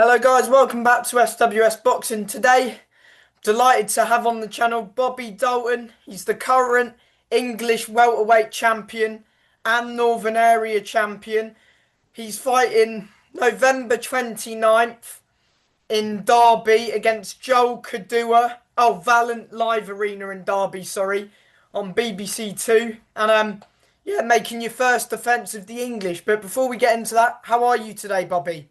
Hello guys, welcome back to SWS Boxing. Today, delighted to have on the channel Bobby Dalton. He's the current English welterweight champion and Northern Area champion. He's fighting November 29th in Derby against Joel Kouda. Oh, Valent Live Arena in Derby, sorry, on BBC Two. Yeah, making your first defence of the English. But before we get into that, how are you today, Bobby?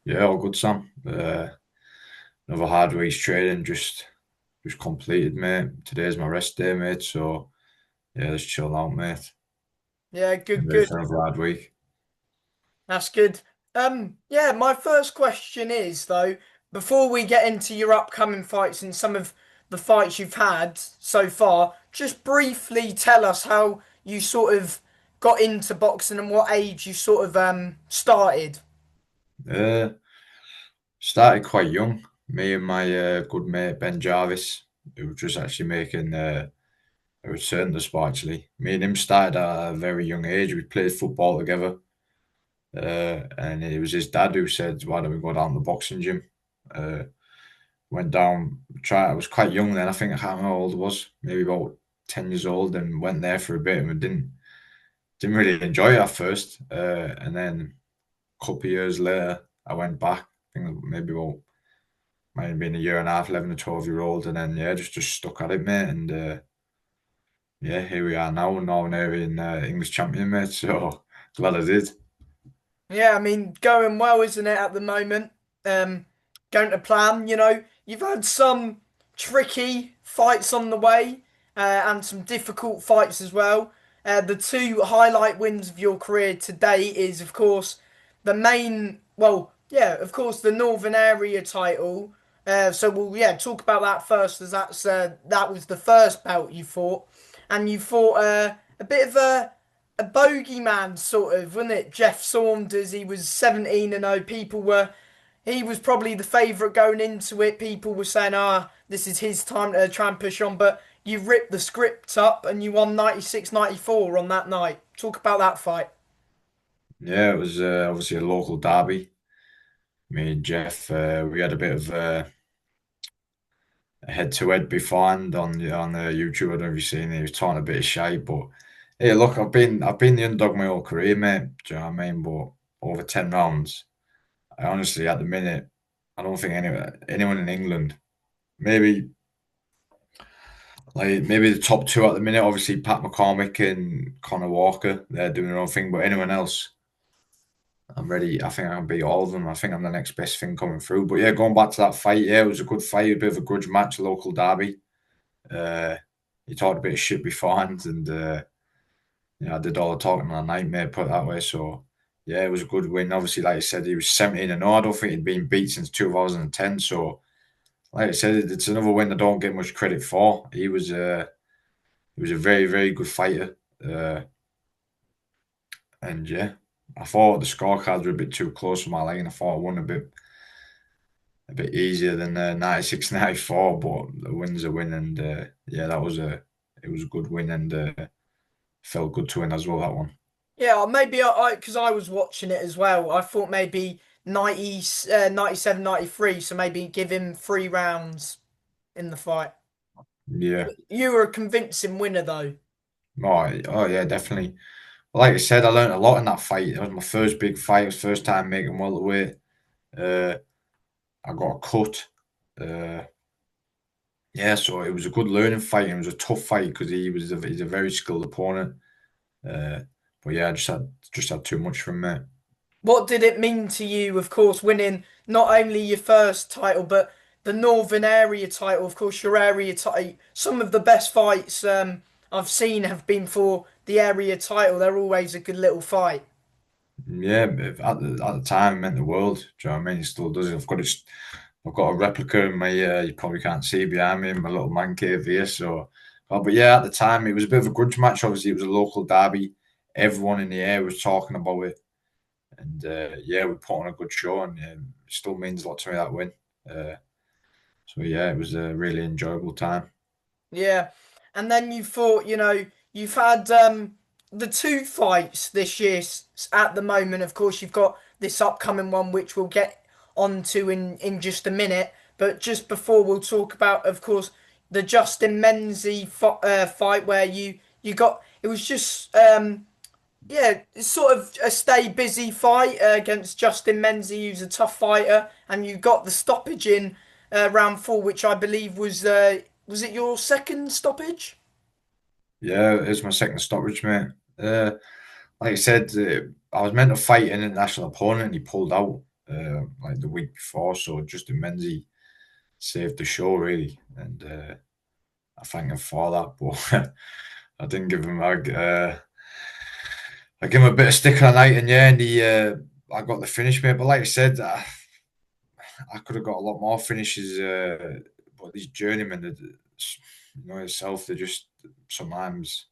Yeah, all good, Sam. Another hard week's training just completed, mate. Today's my rest day, mate. So yeah, let's chill out, mate. Yeah, And good, ready good. for another hard week. That's good. Yeah, my first question is though, before we get into your upcoming fights and some of the fights you've had so far, just briefly tell us how you sort of got into boxing and what age you sort of started. Uh, Started quite young. Me and my good mate Ben Jarvis, who was just actually making a return to the sport. Actually, me and him started at a very young age. We played football together, and it was his dad who said, "Why don't we go down to the boxing gym?" Uh, Went down, tried. I was quite young then. I think I can't remember how old I was, maybe about 10 years old, and went there for a bit and didn't really enjoy it at first. And then a couple of years later, I went back. I think maybe about might have been a year and a half, 11 or 12 year old, and then yeah, just stuck at it, mate. And yeah, here we are now, Northern Area English champion, mate. So glad I did. Yeah, I mean, going well, isn't it, at the moment? Um, Going to plan, you've had some tricky fights on the way, and some difficult fights as well. The two highlight wins of your career today is, of course, the main, well, yeah, of course, the Northern Area title. So we'll, yeah, talk about that first, as that was the first belt you fought, and you fought a bit of a bogeyman sort of, wasn't it? Jeff Saunders, he was 17-0. He was probably the favourite going into it. People were saying, this is his time to try and push on. But you ripped the script up and you won 96-94 on that night. Talk about that fight. Yeah, it was obviously a local derby. Me and Jeff, we had a bit of head to head beforehand on the YouTube. I don't know if you've seen it. He was talking a bit of shite, but hey, look, I've been the underdog my whole career, mate. Do you know what I mean? But over 10 rounds, I honestly, at the minute, I don't think anyone in England, maybe maybe the top two at the minute, obviously Pat McCormick and Connor Walker, they're doing their own thing. But anyone else, I'm ready. I think I can beat all of them. I think I'm the next best thing coming through. But yeah, going back to that fight, yeah, it was a good fight, a bit of a grudge match, a local derby. Uh, he talked a bit of shit beforehand, and I did all the talking on the night, mate. Put it that way. So yeah, it was a good win. Obviously, like I said, he was 17-0. I don't think he'd been beat since 2010. So like I said, it's another win I don't get much credit for. He was a very very good fighter, and yeah, I thought the scorecards were a bit too close for my liking. I thought I won a bit easier than 96-94, but the win's a win, and yeah, it was a good win, and felt good to win as well, that one. Yeah, maybe because I was watching it as well. I thought maybe 90, 97, 93. So maybe give him 3 rounds in the fight. Yeah. You were a convincing winner, though. Oh yeah, definitely. Like I said, I learned a lot in that fight. It was my first big fight. It was first time making welterweight. Uh, I got a cut. Uh, yeah, so it was a good learning fight. And it was a tough fight because he's a very skilled opponent. Uh, but yeah, I just had too much from me. What did it mean to you, of course, winning not only your first title, but the Northern Area title? Of course, your area title. Some of the best fights I've seen have been for the area title. They're always a good little fight. Yeah, but at the time, it meant the world. Do you know what I mean? It still does. I've got a replica in my. You probably can't see behind me in my little man cave here. So, but yeah, at the time, it was a bit of a grudge match. Obviously, it was a local derby. Everyone in the air was talking about it, and yeah, we put on a good show, and it still means a lot to me that win. Uh, so yeah, it was a really enjoyable time. Yeah. And then you thought, you've had the two fights this year at the moment. Of course, you've got this upcoming one, which we'll get onto in just a minute. But just before we'll talk about, of course, the Justin Menzie fight where you got it was just yeah, it's sort of a stay busy fight against Justin Menzie, who's a tough fighter, and you got the stoppage in round four, which I believe was it your second stoppage? Yeah, it's my second stoppage, mate. Like I said, I was meant to fight an international opponent, and he pulled out like the week before. So Justin Menzie saved the show, really, and I thank him for that. But I didn't give him I gave him a bit of stick on the night, and yeah, and I got the finish, mate. But like I said, I could have got a lot more finishes. But these journeymen, you know yourself, they just sometimes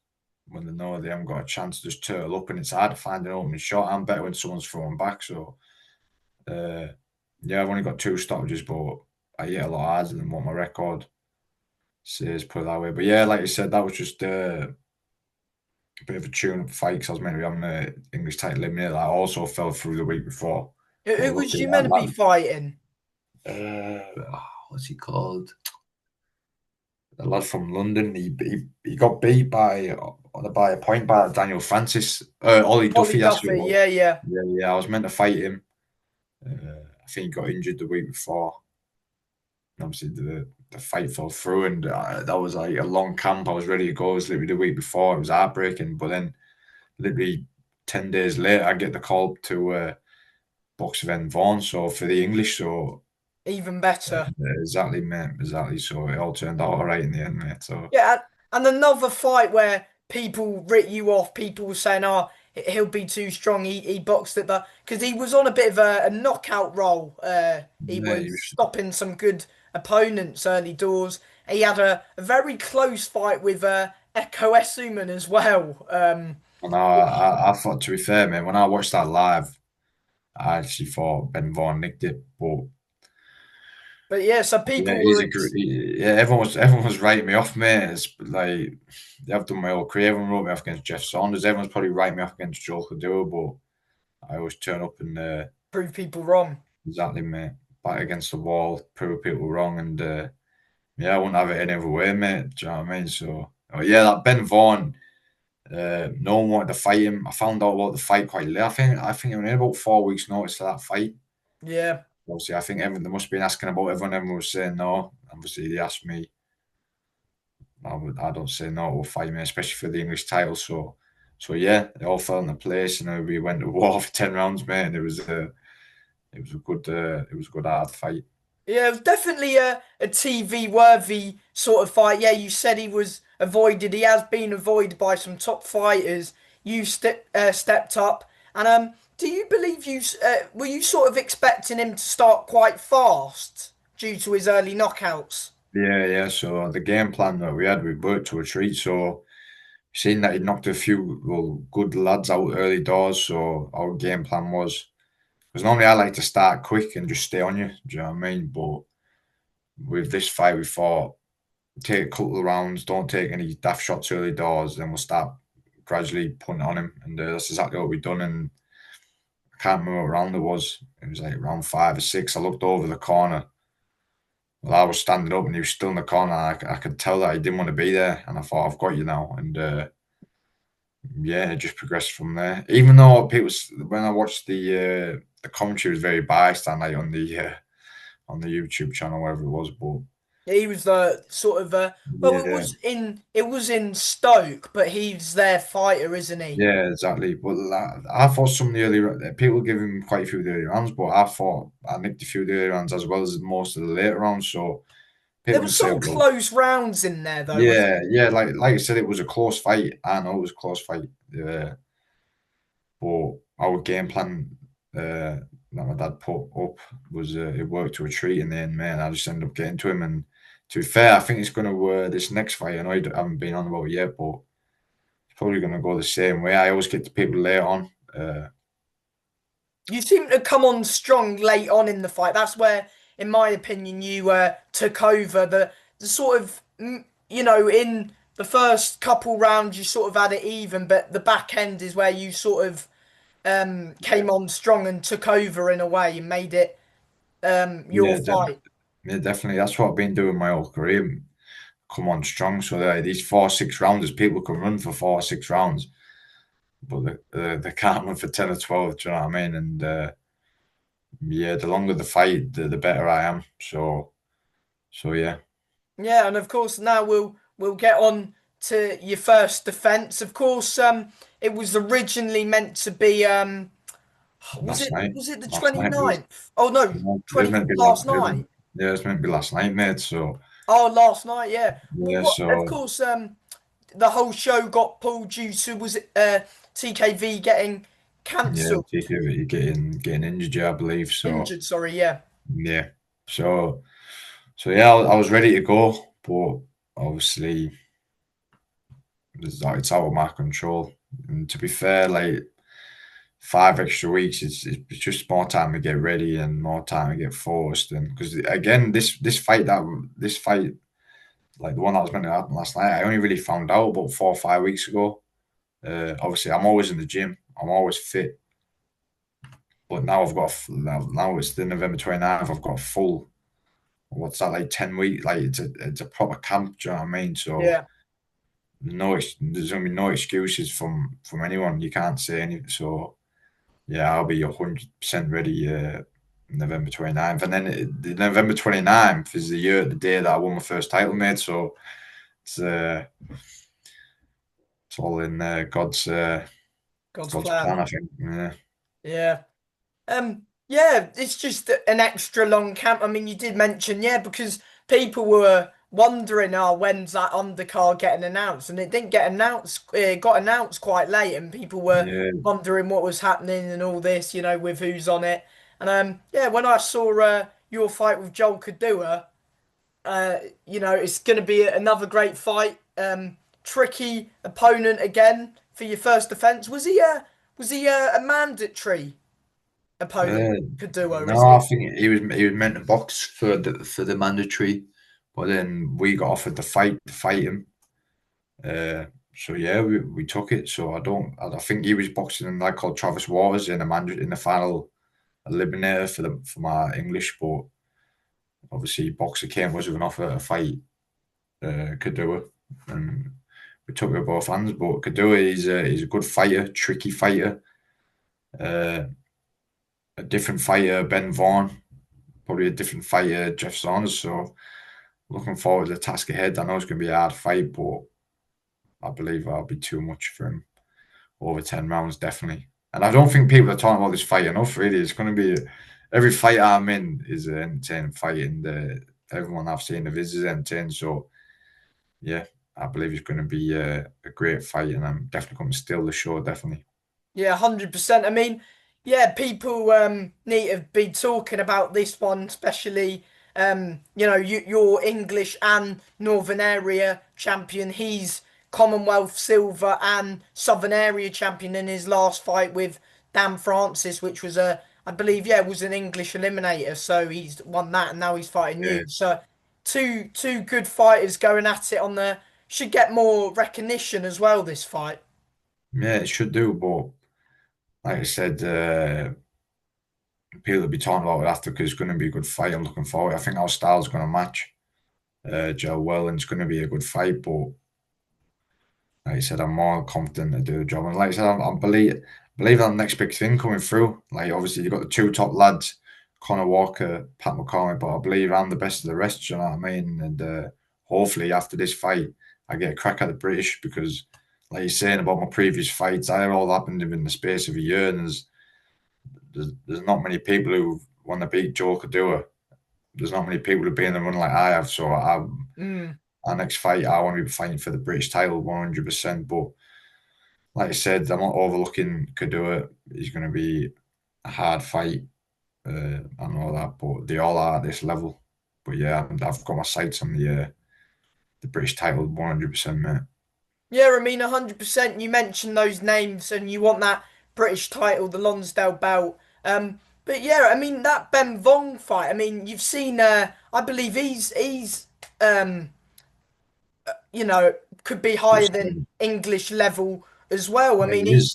when they know they haven't got a chance, just turtle up, and it's hard to find an opening shot. I'm better when someone's throwing back. So uh, yeah, I've only got two stoppages, but I hit a lot harder than what my record says. Put it that way. But yeah, like you said, that was just a bit of a tune-up fight because I was meant to be having the English title eliminator. I also fell through the week before, but Who was luckily you meant to be fighting? what's he called? A lad from London. He got beat by a point by Daniel Francis. Ollie Ollie Duffy. That's who it Duffy, was. yeah, yeah. Yeah, yeah. I was meant to fight him. I think he got injured the week before. And obviously, the fight fell through, and that was like a long camp. I was ready to go. It was literally the week before. It was heartbreaking, but then literally 10 days later, I get the call to box event Vaughan. So for the English, so Even better. exactly, mate, exactly. So it all turned out all right in the end, mate. So Yeah, and another fight where people writ you off, people were saying, "Oh, he'll be too strong." He boxed it, but because he was on a bit of a knockout roll, he yeah, was stopping some good opponents early doors. He had a very close fight with Echo Essuman as well. and I thought, to be fair, man, when I watched that live, I actually thought Ben Vaughan nicked it, but But yeah, so yeah, people were yeah, everyone was writing me off, mate. It's like I've done my whole career. Everyone wrote me off against Jeff Saunders. Everyone's probably writing me off against Joe Kouda, but I always turn up and prove people wrong. exactly, mate, back against the wall, prove people wrong, and yeah, I wouldn't have it any other way, mate. Do you know what I mean? So, oh, yeah, that Ben Vaughan. No one wanted to fight him. I found out about the fight quite late. I think it was about 4 weeks' notice for that fight. Yeah. Obviously, I think everyone they must have been asking about everyone. Everyone was saying no. Obviously, they asked me. I don't say no to a fight, mate, especially for the English title. So yeah, it all fell into place, and we went to war for 10 rounds, mate. And it was a good hard fight. Yeah, it was definitely a TV worthy sort of fight. Yeah, you said he was avoided. He has been avoided by some top fighters. You stepped up, and do you believe were you sort of expecting him to start quite fast due to his early knockouts? Yeah, yeah. So the game plan that we had, we worked to a treat. So seeing that he knocked a few good lads out early doors, so our game plan was because normally I like to start quick and just stay on you. Do you know what I mean? But with this fight, we thought take a couple of rounds, don't take any daft shots early doors, then we'll start gradually putting it on him, and that's exactly what we've done. And I can't remember what round it was. It was like round 5 or 6. I looked over the corner. Well, I was standing up and he was still in the corner. I could tell that he didn't want to be there, and I thought, I've got you now. And yeah, it just progressed from there. Even though people, when I watched the commentary was very biased and like on the YouTube channel, wherever it was, but Yeah, he was the sort of well, yeah, it was in Stoke, but he's their fighter, isn't he? yeah, exactly. But I thought some of the early people give him quite a few of the early rounds, but I thought I nicked a few of the early rounds as well as most of the later rounds. So There people were can say, some well, close rounds in there, though, wasn't yeah, yeah, like I said, it was a close fight. I know it was a close fight. Yeah, but our game plan that my dad put up was it worked to a treat in the end, man. I just ended up getting to him, and to be fair, I think it's going to this next fight. I know I haven't been on about it yet, but it's probably going to go the same way. I always get to people later on. You seem to come on strong late on in the fight. That's where, in my opinion, you took over the sort of in the first couple rounds you sort of had it even, but the back end is where you sort of Yeah, came on strong and took over in a way and made it. your Yeah, fight. yeah, definitely. That's what I've been doing my whole career. Come on strong. So these 4 6 rounders, people can run for 4 6 rounds, but they can't run for 10 or 12. Do you know what I mean? And yeah, the longer the fight, the better I am. So yeah, Yeah, and of course now we'll get on to your first defense. Of course, it was originally meant to be was last it night, was it the last night 29th? Oh no, it was 20 meant to be last night. yeah, it was meant to be last night, mate. So Oh, last night, yeah. Well, yeah, what? Of so course, the whole show got pulled due to was it TKV getting yeah, cancelled, you're getting injured, yeah, I believe. So injured. Sorry, yeah, yeah, so yeah, I was ready to go, but obviously it's out of my control. And to be fair, like 5 extra weeks, it's just more time to get ready and more time to get forced. And because again, this fight, like the one that was meant to happen last night, I only really found out about 4 or 5 weeks ago. Obviously, I'm always in the gym, I'm always fit, but now now it's the November 29th. I've got a full, what's that, like 10 week, like it's a proper camp. Do you know what I mean? So yeah, there's gonna be no excuses from anyone. You can't say anything. So yeah, I'll be 100% ready November 29th. And then the November 29th is the day that I won my first title, mate. So it's uh, it's all in God's God's plan. plan, I think. Yeah, Yeah. Yeah, it's just an extra long camp. I mean, you did mention, yeah, because people were wondering, oh, when's that undercard getting announced? And it didn't get announced, it got announced quite late, and people were yeah, wondering what was happening and all this, with who's on it. And yeah, when I saw your fight with Joel Kadua, uh, it's going to be another great fight. Tricky opponent again for your first defense. Was he a mandatory opponent? uh, Kaduo, is no, I he? think he was meant to box for the mandatory, but then we got offered the fight him. Uh, so yeah, we took it. So I think he was boxing in that called Travis Waters in the final eliminator for my English, but obviously Boxer came was with an offer to fight Kadua, and we took it with both hands. But Kadua, he's a good fighter, tricky fighter, uh, a different fighter, Ben Vaughn, probably a different fighter, Jeff Saunders. So looking forward to the task ahead. I know it's going to be a hard fight, but I believe I'll be too much for him. Over 10 rounds, definitely. And I don't think people are talking about this fight enough. Really, it's going to be every fight I'm in is an entertaining fight, and everyone I've seen the visit is entertaining. So yeah, I believe it's going to be a great fight, and I'm definitely going to steal the show. Definitely. Yeah, 100%. I mean, yeah, people need to be talking about this one, especially your English and Northern Area champion. He's Commonwealth silver and Southern Area champion in his last fight with Dan Francis, which was I believe, yeah, was an English eliminator. So he's won that, and now he's fighting Yeah, you. So two good fighters going at it on the should get more recognition as well. This fight. yeah, it should do. But like I said, people will be talking about it after because it's going to be a good fight. I'm looking forward. I think our style's going to match. Joe well, and it's going to be a good fight. But like I said, I'm more confident to do the job. And like I said, I believe that next big thing coming through. Like obviously you've got the two top lads, Connor Walker, Pat McCormick, but I believe I'm the best of the rest. You know what I mean? And hopefully after this fight, I get a crack at the British because, like you're saying about my previous fights, I all happened in the space of a year, and there's not many people who want to beat Joe Kadua. There's not many people who've been in the run like I have. So Mm. our next fight, I want to be fighting for the British title 100%. But like I said, I'm not overlooking Kouda. He's going to be a hard fight. I know that, but they all are at this level. But yeah, I've got my sights on the British title 100%, mate. Yeah, I mean, 100%. You mentioned those names and you want that British title, the Lonsdale belt. But yeah, I mean, that Ben Vong fight, I mean, you've seen, I believe he's, um, you know, could be higher than English level as well. I Yeah, mean, he is.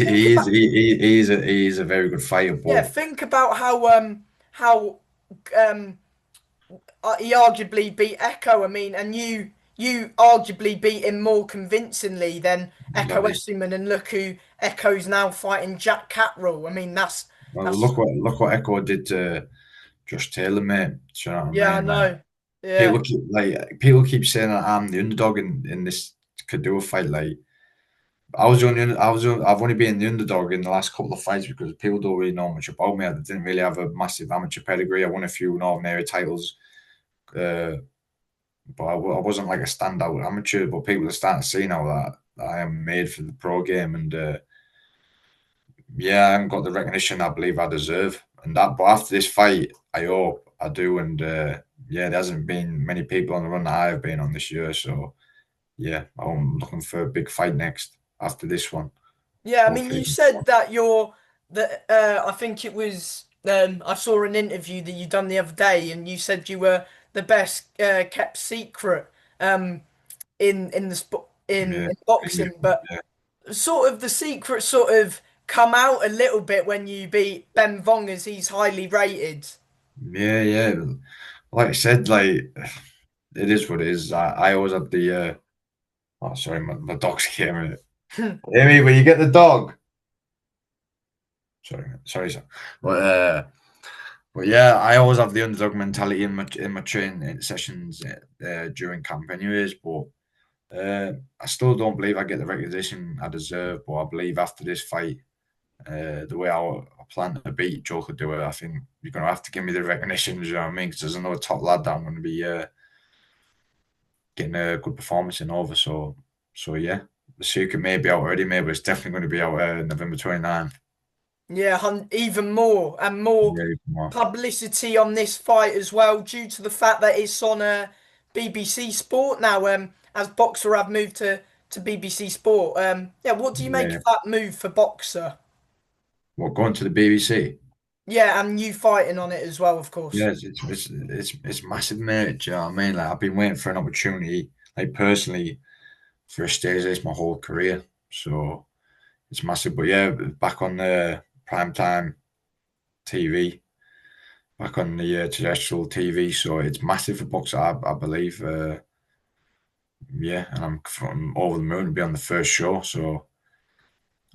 think about, He is a very good fighter, yeah, but think about how um, he arguably beat Echo. I mean, and you arguably beat him more convincingly than Echo Bloody. Essiman. And look who Echo's now fighting, Jack Catterall. I mean, Well, that's look what Echo did to Josh Taylor, mate. Do you know what I yeah, I mean? Like know. Yeah. people keep saying that I'm the underdog in this Kouda fight. Like I've only been the underdog in the last couple of fights because people don't really know much about me. I didn't really have a massive amateur pedigree. I won a few Northern area titles, uh, but I wasn't like a standout amateur. But people are starting to see now that I am made for the pro game, and yeah, I haven't got the recognition I believe I deserve. And that, but after this fight, I hope I do. And yeah, there hasn't been many people on the run that I've been on this year, so yeah, I'm looking for a big fight next after this one. Yeah, I mean, Hopefully. you said that I think it was, I saw an interview that you done the other day, and you said you were the best kept secret in the sport Yeah, in yeah, boxing, but yeah, sort of the secret sort of come out a little bit when you beat Ben Vong as he's highly rated. yeah, yeah. Like I said, like it is what it is. I always have the oh sorry, my dog's here. Amy, will you get the dog? Sorry, sir. But but yeah, I always have the underdog mentality in my training sessions during camp, anyways. But I still don't believe I get the recognition I deserve. But I believe after this fight, the way I plan to beat Joe could do it, I think you're gonna have to give me the recognition. You know what I mean? Because there's another top lad that I'm going to be getting a good performance in over. So yeah, the secret may be out already, maybe it's definitely going to be out November 29th. Yeah, even more and more Yeah, come on. publicity on this fight as well, due to the fact that it's on BBC Sport now. As Boxer have moved to BBC Sport. Yeah, what do you make Yeah. of that move for Boxer? What, going to the BBC? Yeah, and you fighting on it as well, of course. Yeah, it's massive, mate. Do you know what I mean? Like I've been waiting for an opportunity, like personally, for a stage race my whole career. So it's massive. But yeah, back on the prime time TV, back on the terrestrial TV. So it's massive for boxer, I believe. Yeah, and I'm over the moon to be on the first show. So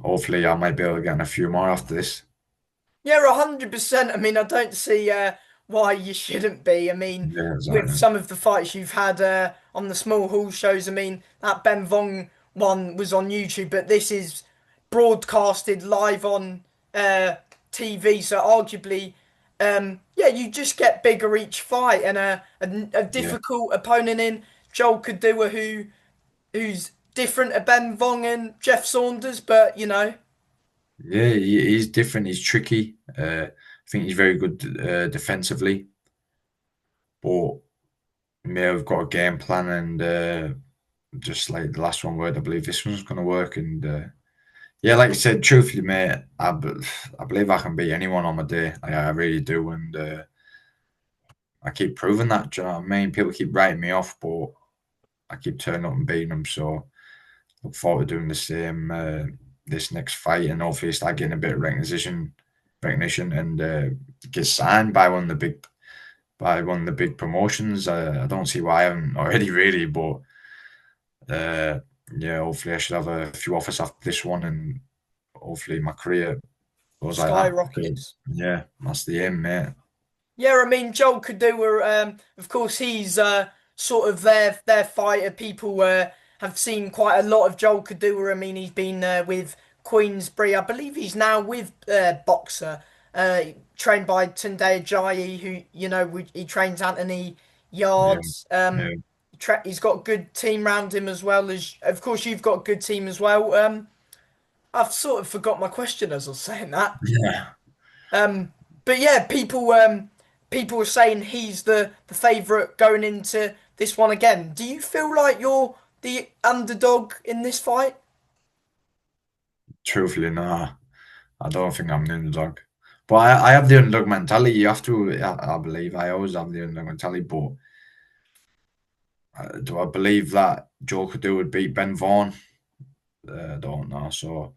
hopefully I might be able to get in a few more after this. Yeah, 100%. I mean, I don't see why you shouldn't be. I mean, Yeah, with exactly. some of the fights you've had on the small hall shows, I mean, that Ben Vong one was on YouTube, but this is broadcasted live on uh, TV. So arguably, yeah, you just get bigger each fight, and a Yeah. difficult opponent in Joel Kadua, who's different to Ben Vong and Jeff Saunders, but you know. Yeah, he's different. He's tricky. I think he's very good defensively, but may have got a game plan and just like the last one worked, I believe this one's going to work. And yeah, like you said, truthfully, mate, I believe I can beat anyone on my day. I really do, and I keep proving that. Do you know what I mean? People keep writing me off, but I keep turning up and beating them. So look forward to doing the same this next fight, and hopefully start getting a bit of recognition, and get signed by one of the big promotions. I don't see why I haven't already, really, but uh, yeah, hopefully I should have a few offers after this one, and hopefully my career goes like that. Skyrockets. Yeah, that's the aim, mate. Yeah, I mean Joel Kadua, of course he's sort of their fighter. People have seen quite a lot of Joel Kadua. I mean he's been with Queensbury. I believe he's now with Boxer, trained by Tunde Ajayi, who he trains Anthony Yeah, Yards. yeah, He's got a good team round him as well as, of course, you've got a good team as well. I've sort of forgot my question as I was saying that. yeah. But yeah, people are saying he's the favourite going into this one again. Do you feel like you're the underdog in this fight? Truthfully, nah, I don't think I'm the underdog. But I have the underdog mentality. You have to, I believe, I always have the underdog mentality. But do I believe that Joe could do would beat Ben Vaughn? I don't know. So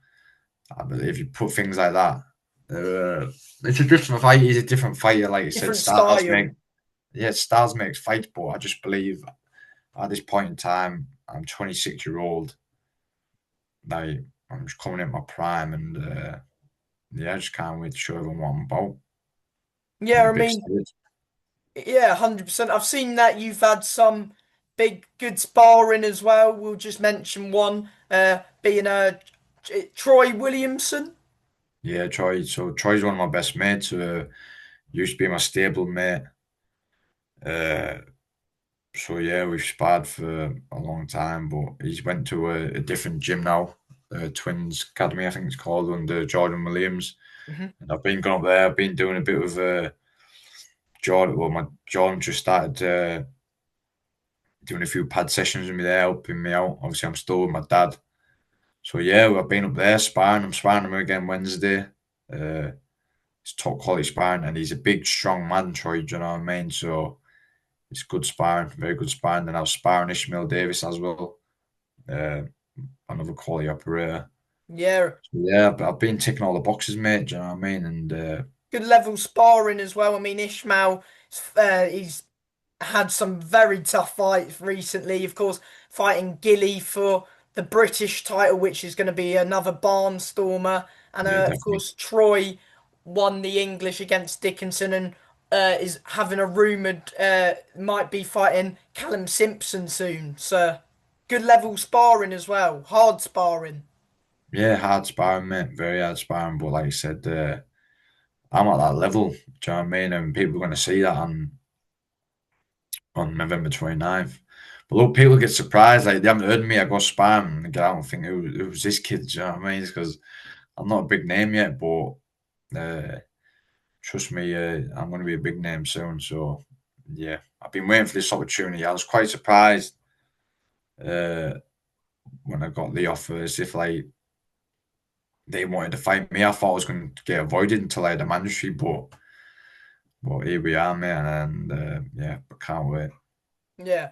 I believe you put things like that. Uh, it's a different fight. He's a different fighter. Like I said, Different stars make style. stars makes fights, but I just believe at this point in time, I'm 26-year-old. Like I'm just coming in my prime, and yeah, I just can't wait to show everyone what I'm about on Yeah, the I big mean, stage. yeah, 100%. I've seen that you've had some big, good sparring as well. We'll just mention one, being Troy Williamson. Yeah, Troy. So Troy's one of my best mates. Used to be my stable mate. Uh, so yeah, we've sparred for a long time, but he's went to a different gym now, Twins Academy, I think it's called, under Jordan Williams. Hmm. And I've been going up there. I've been doing a bit of Jordan. Well, my Jordan just started doing a few pad sessions with me there, helping me out. Obviously, I'm still with my dad. So yeah, I've been up there sparring. I'm sparring him again Wednesday. Uh, it's top quality sparring, and he's a big, strong man, Troy. Do you know what I mean? So it's good sparring, very good sparring. And I was sparring Ishmael Davis as well, uh, another quality operator. Yeah, So yeah, but I've been ticking all the boxes, mate. Do you know what I mean? And good level sparring as well. I mean, Ishmael, he's had some very tough fights recently. Of course, fighting Gilly for the British title, which is going to be another barnstormer. And yeah, of definitely. course, Troy won the English against Dickinson and is having a rumoured might be fighting Callum Simpson soon. So good level sparring as well. Hard sparring. Yeah, hard sparring, mate. Very hard sparring. But like I said, I'm at that level. Do you know what I mean? And people are going to see that on November 29th. But look, people get surprised. Like, they haven't heard of me. I go spam and get out and think, who's this kid? Do you know what I mean? It's because I'm not a big name yet, but trust me, I'm going to be a big name soon. So, yeah, I've been waiting for this opportunity. I was quite surprised uh, when I got the offer, as if like they wanted to fight me. I thought I was going to get avoided until I had a mandatory, but here we are, man. And yeah, I can't wait. Yeah.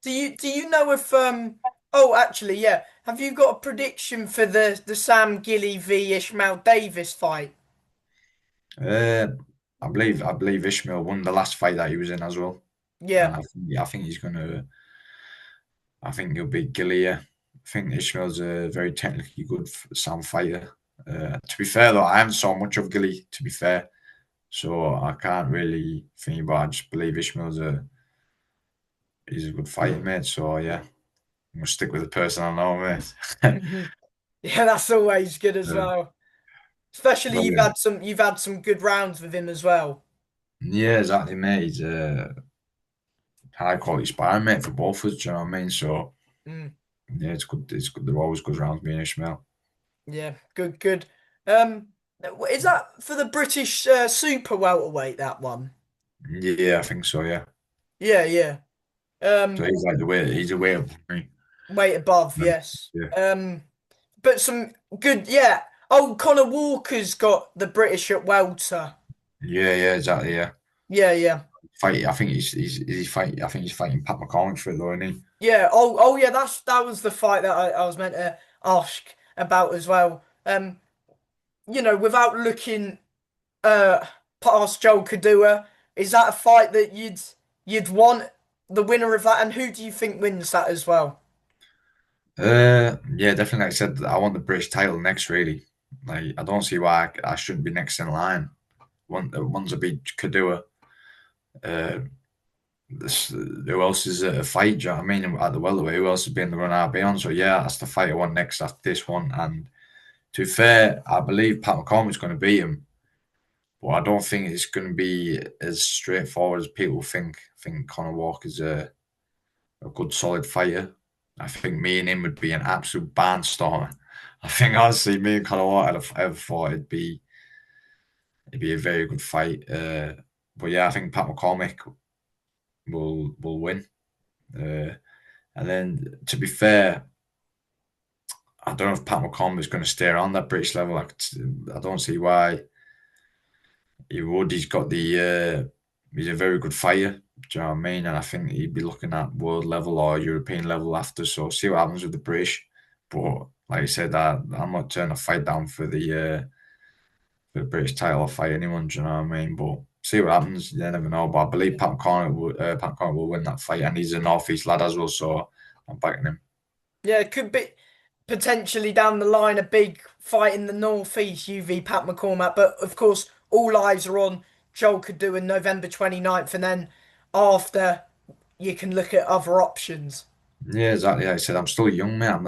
Do you know if oh, actually, yeah. Have you got a prediction for the Sam Gilly v Ishmael Davis fight? Uh, I believe Ishmael won the last fight that he was in as well, and Yeah. I think he's gonna. I think he'll beat Gilly. I think Ishmael's a very technically good sound fighter. To be fair though, I haven't saw much of Gilly. To be fair, so I can't really think. But I just believe Ishmael's a he's a good fighting mate. So yeah, I'm gonna stick with the person I know, mate. Mhm. Yeah, that's always good as uh, well. Especially Brilliant. you've had some good rounds with him as well. Yeah, exactly, mate. He's a high quality sparring mate for both of us. Do you know what I mean? So Mm, yeah, it's good. It's good. They're always good rounds, me and Ishmael. yeah, good, good. Is that for the British super welterweight, that one? Yeah, I think so. Yeah. Yeah, yeah. So Um, he's like the way he's away of me. weight above, yes. Yeah. But some good, yeah. Oh, Connor Walker's got the British at welter. Yeah, yeah, exactly. Yeah. Yeah, yeah. Fight. I think he's fighting. I think he's fighting Pat McCormick for it though, isn't he? Yeah. Oh, yeah. That was the fight that I was meant to ask about as well. Without looking uh past Joel Kadua, is that a fight that you'd want the winner of that? And who do you think wins that as well? Yeah, definitely. Like I said, I want the British title next. Really, like I don't see why I shouldn't be next in line. One's a big Kadua. Uh, who else is at a fight? Do you know what I mean? At the welterweight, who else has been the run I'll be on? So yeah, that's the fight I want next after this one. And to be fair, I believe Pat McCormick's going to beat him, but I don't think it's going to be as straightforward as people think. I think Conor Walker's a good, solid fighter. I think me and him would be an absolute barnstormer. I think honestly, me and Conor Walker, I'd ever thought it'd be a very good fight. But yeah, I think Pat McCormick will win. Uh, and then, to be fair, I don't know if Pat McCormick is going to stay on that British level. I don't see why he would. He's got he's a very good fighter. Do you know what I mean? And I think he'd be looking at world level or European level after. So see what happens with the British. But like I said, I'm not turning a fight down for the for the British title or fight anyone. Do you know what I mean? But see what happens. You never know. But I believe Pat Connor will win that fight, and he's a Northeast lad as well, so I'm backing him. Yeah, it could be potentially down the line a big fight in the Northeast, UV Pat McCormack. But of course, all eyes are on Joel Kouda November 29th, and then after you can look at other options. Yeah, exactly. Like I said, I'm still a young man.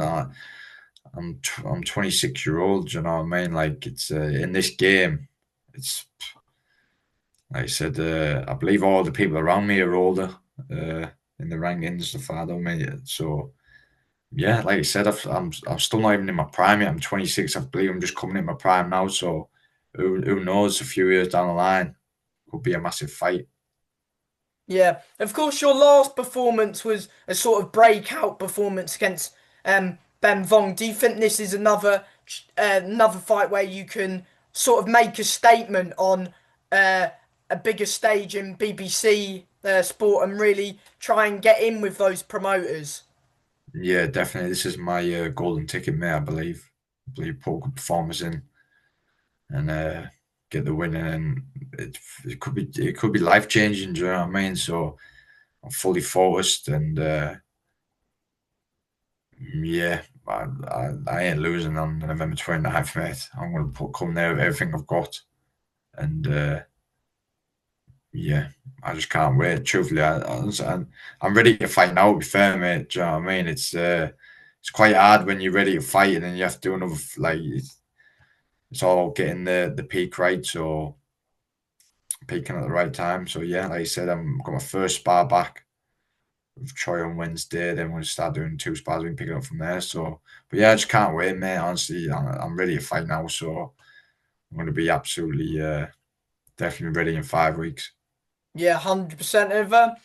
I'm 26-year-old. You know what I mean? Like it's in this game, it's like I said. I believe all the people around me are older in the rankings. The father me. So yeah, like I said, I'm still not even in my prime yet. I'm 26. I believe I'm just coming in my prime now. So who knows? A few years down the line, could be a massive fight. Yeah, of course, your last performance was a sort of breakout performance against Ben Vong. Do you think this is another fight where you can sort of make a statement on uh, a bigger stage in BBC sport and really try and get in with those promoters? Yeah, definitely. This is my golden ticket, mate. I believe put a good performance in and get the win, and it could be life changing. Do you know what I mean? So I'm fully focused, and yeah, I ain't losing on November 29th, mate. I'm gonna come there with everything I've got, and yeah, I just can't wait. Truthfully, I'm ready to fight now. To be fair, mate. Do you know what I mean? It's quite hard when you're ready to fight, and then you have to do another like it's all about getting the peak right. So peaking at the right time. So yeah, like I said, I'm got my first spar back with Troy on Wednesday. Then we'll start doing two spars. We can pick it up from there. So, but yeah, I just can't wait, mate. Honestly, I'm ready to fight now. So I'm going to be absolutely, definitely ready in 5 weeks. Yeah, 100%.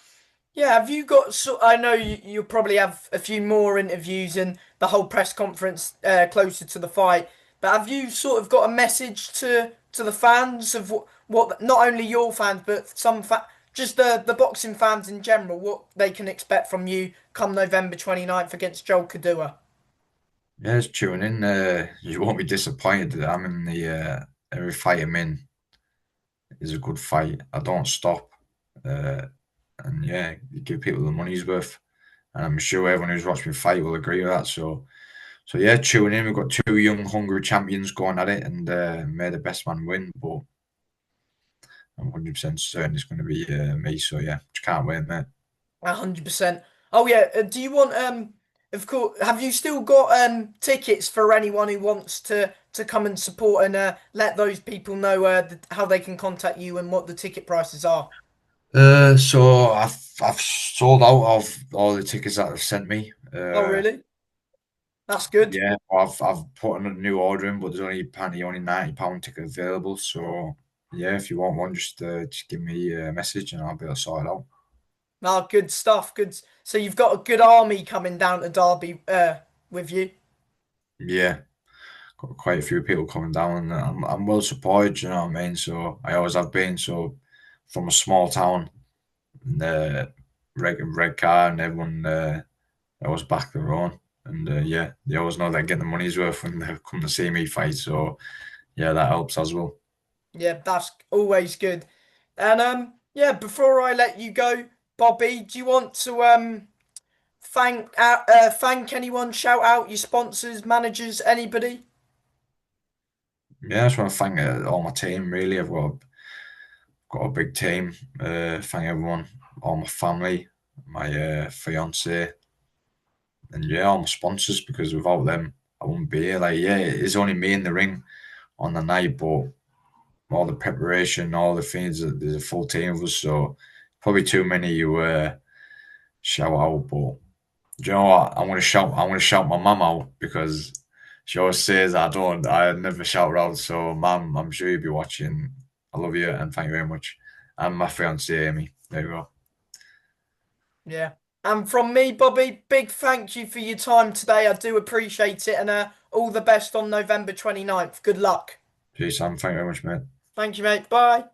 Yeah, have you got? So I know you'll probably have a few more interviews and the whole press conference closer to the fight. But have you sort of got a message to the fans of what not only your fans but just the boxing fans in general, what they can expect from you come November 29th against Joel Kadua? Yeah, just tune in. You won't be disappointed that I'm in the every fight I'm in is a good fight. I don't stop. Uh, and yeah, you give people the money's worth. And I'm sure everyone who's watched me fight will agree with that. So yeah, tune in. We've got two young, hungry champions going at it, and may the best man win. But I'm 100% certain it's going to be me. So yeah, just can't wait, mate. 100%. Oh yeah, do you want of course have you still got tickets for anyone who wants to come and support and let those people know how they can contact you and what the ticket prices are? So I've sold out of all the tickets that they've sent me. Oh really? That's good. Yeah, I've put a new order in, but there's only apparently only £90 ticket available. So yeah, if you want one, just give me a message and I'll be able to sort it out. Oh, good stuff. Good. So you've got a good army coming down to Derby with you. Yeah, got quite a few people coming down, and I'm well supported. You know what I mean? So I always have been. So from a small town, and red car, and everyone always back their own. And yeah, they always know they get the money's worth when they come to see me fight. So yeah, that helps as well. Yeah, that's always good. And yeah, before I let you go, Bobby, do you want to thank anyone, shout out your sponsors, managers, anybody? Yeah, I just want to thank all my team. Really, got a big team. Thank everyone, all my family, my fiance, and yeah, all my sponsors. Because without them, I wouldn't be here. Like, yeah, it's only me in the ring on the night, but all the preparation, all the things. There's a full team of us, so probably too many you shout out. But do you know what? I'm gonna shout my mum out because she always says I don't. I never shout her out. So, mum, I'm sure you'll be watching. I love you and thank you very much. And my fiance Amy. There you go. Yeah. And from me, Bobby, big thank you for your time today. I do appreciate it and all the best on November 29th. Good luck. Peace, Sam. Thank you very much, mate. Thank you, mate. Bye.